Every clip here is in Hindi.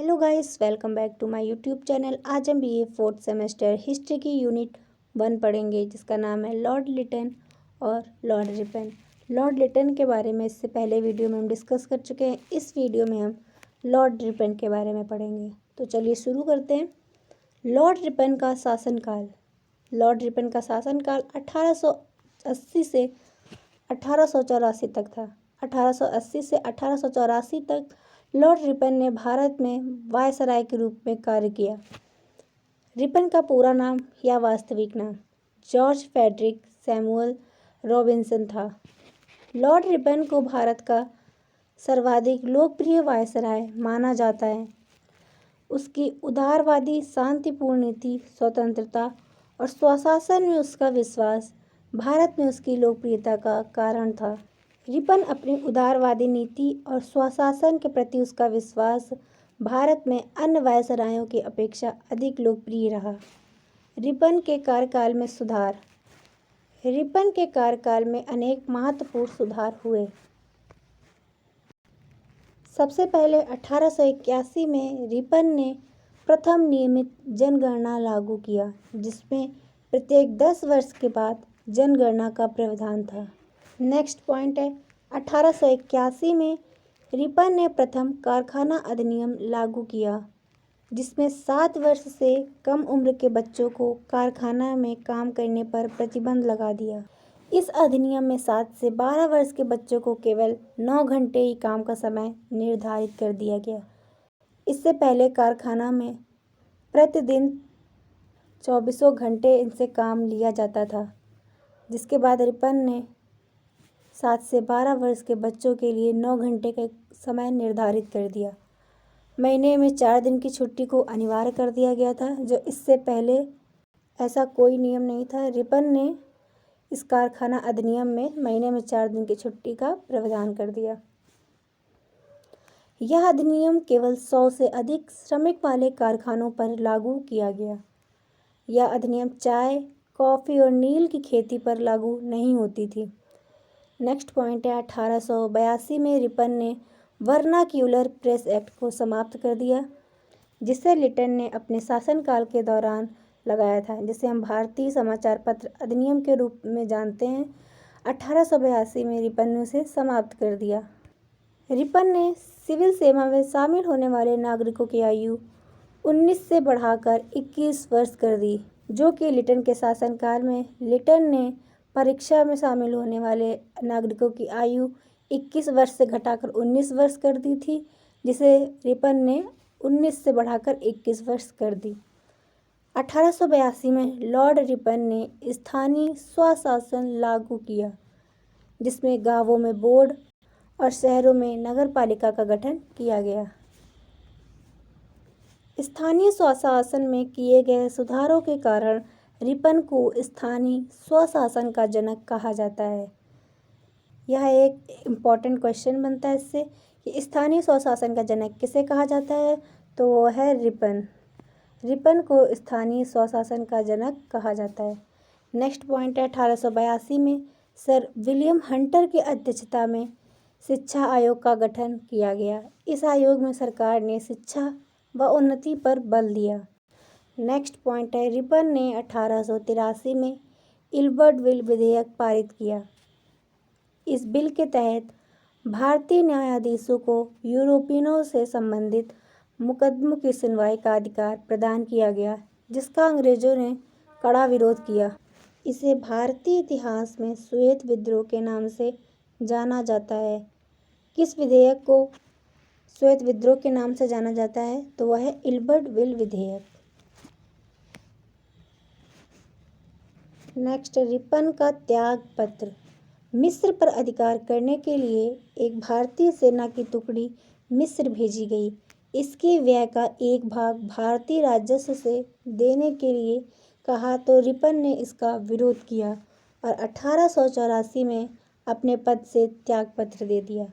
Hello guys, welcome back to my YouTube channel. आज हम बीए फोर्थ सेमेस्टर हिस्ट्री की यूनिट 1 पढ़ेंगे, जिसका नाम है लॉर्ड लिटन और लॉर्ड रिपन। लॉर्ड लिटन के बारे में इससे पहले वीडियो में हम डिस्कस कर चुके हैं। इस वीडियो में हम लॉर्ड रिपन के बारे में पढ़ेंगे। तो चलिए शुरू करते हैं। लॉर्ड रिपन का शासनकाल। लॉर्ड रिपन का शासनकाल 1880 से 1884 तक था। 1880 से 1884 तक लॉर्ड रिपन ने भारत में वायसराय के रूप में कार्य किया। रिपन का पूरा नाम या वास्तविक नाम जॉर्ज फ्रेडरिक सैमुअल रॉबिन्सन था। लॉर्ड रिपन को भारत का सर्वाधिक लोकप्रिय वायसराय माना जाता है। उसकी उदारवादी, शांतिपूर्ण नीति, स्वतंत्रता और स्वशासन में उसका विश्वास भारत में उसकी लोकप्रियता का कारण था। रिपन अपनी उदारवादी नीति और स्वशासन के प्रति उसका विश्वास भारत में अन्य वायसरायों की अपेक्षा अधिक लोकप्रिय रहा। रिपन के कार्यकाल में सुधार। रिपन के कार्यकाल में अनेक महत्वपूर्ण सुधार हुए। सबसे पहले 1881 में रिपन ने प्रथम नियमित जनगणना लागू किया, जिसमें प्रत्येक 10 वर्ष के बाद जनगणना का प्रावधान था। नेक्स्ट पॉइंट है 1881 में रिपन ने प्रथम कारखाना अधिनियम लागू किया, जिसमें 7 वर्ष से कम उम्र के बच्चों को कारखाना में काम करने पर प्रतिबंध लगा दिया। इस अधिनियम में 7 से 12 वर्ष के बच्चों को केवल 9 घंटे ही काम का समय निर्धारित कर दिया गया। इससे पहले कारखाना में प्रतिदिन 24 घंटे इनसे काम लिया जाता था, जिसके बाद रिपन ने 7 से 12 वर्ष के बच्चों के लिए 9 घंटे का समय निर्धारित कर दिया। महीने में 4 दिन की छुट्टी को अनिवार्य कर दिया गया था, जो इससे पहले ऐसा कोई नियम नहीं था। रिपन ने इस कारखाना अधिनियम में महीने में 4 दिन की छुट्टी का प्रावधान कर दिया। यह अधिनियम केवल 100 से अधिक श्रमिक वाले कारखानों पर लागू किया गया। यह अधिनियम चाय, कॉफ़ी और नील की खेती पर लागू नहीं होती थी। नेक्स्ट पॉइंट है 1882 में रिपन ने वर्नाक्यूलर प्रेस एक्ट को समाप्त कर दिया, जिसे लिटन ने अपने शासनकाल के दौरान लगाया था, जिसे हम भारतीय समाचार पत्र अधिनियम के रूप में जानते हैं। 1882 में रिपन ने उसे समाप्त कर दिया। रिपन ने सिविल सेवा में शामिल होने वाले नागरिकों की आयु 19 से बढ़ाकर 21 वर्ष कर दी, जो कि लिटन के शासनकाल में लिटन ने परीक्षा में शामिल होने वाले नागरिकों की आयु 21 वर्ष से घटाकर 19 वर्ष कर दी थी, जिसे रिपन ने 19 से बढ़ाकर 21 वर्ष कर दी। 1882 में लॉर्ड रिपन ने स्थानीय स्वशासन लागू किया, जिसमें गांवों में बोर्ड और शहरों में नगरपालिका का गठन किया गया। स्थानीय स्वशासन में किए गए सुधारों के कारण रिपन को स्थानीय स्वशासन का जनक कहा जाता है। यह एक इम्पॉर्टेंट क्वेश्चन बनता है इससे कि स्थानीय स्वशासन का जनक किसे कहा जाता है, तो वो है रिपन। रिपन को स्थानीय स्वशासन का जनक कहा जाता है। नेक्स्ट पॉइंट है 1882 में सर विलियम हंटर की अध्यक्षता में शिक्षा आयोग का गठन किया गया। इस आयोग में सरकार ने शिक्षा व उन्नति पर बल दिया। नेक्स्ट पॉइंट है रिपन ने 1883 में इल्बर्ट विल विधेयक पारित किया। इस बिल के तहत भारतीय न्यायाधीशों को यूरोपियनों से संबंधित मुकदमों की सुनवाई का अधिकार प्रदान किया गया, जिसका अंग्रेजों ने कड़ा विरोध किया। इसे भारतीय इतिहास में श्वेत विद्रोह के नाम से जाना जाता है। किस विधेयक को श्वेत विद्रोह के नाम से जाना जाता है, तो वह है इल्बर्ट विल विधेयक। नेक्स्ट, रिपन का त्याग पत्र। मिस्र पर अधिकार करने के लिए एक भारतीय सेना की टुकड़ी मिस्र भेजी गई। इसके व्यय का एक भाग भारतीय राजस्व से देने के लिए कहा, तो रिपन ने इसका विरोध किया और 1884 में अपने पद से त्यागपत्र दे दिया।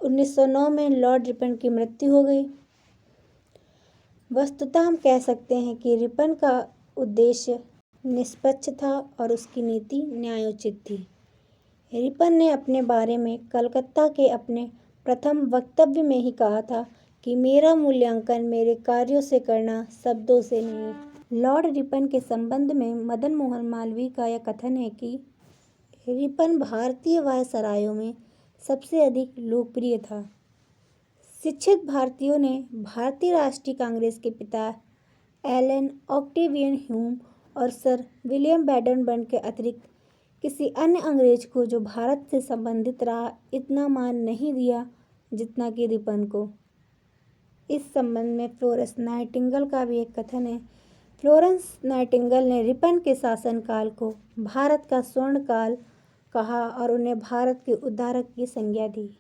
1909 में लॉर्ड रिपन की मृत्यु हो गई। वस्तुतः हम कह सकते हैं कि रिपन का उद्देश्य निष्पक्ष था और उसकी नीति न्यायोचित थी। रिपन ने अपने बारे में कलकत्ता के अपने प्रथम वक्तव्य में ही कहा था कि मेरा मूल्यांकन मेरे कार्यों से करना, शब्दों से नहीं। लॉर्ड रिपन के संबंध में मदन मोहन मालवीय का यह कथन है कि रिपन भारतीय वायसरायों में सबसे अधिक लोकप्रिय था। शिक्षित भारतीयों ने भारतीय राष्ट्रीय कांग्रेस के पिता एलन ऑक्टेवियन ह्यूम और सर विलियम बैडनबर्न के अतिरिक्त किसी अन्य अंग्रेज को जो भारत से संबंधित रहा इतना मान नहीं दिया जितना कि रिपन को। इस संबंध में फ्लोरेंस नाइटिंगेल का भी एक कथन है। फ्लोरेंस नाइटिंगेल ने रिपन के शासनकाल को भारत का स्वर्ण काल कहा और उन्हें भारत के उद्धारक की संज्ञा दी।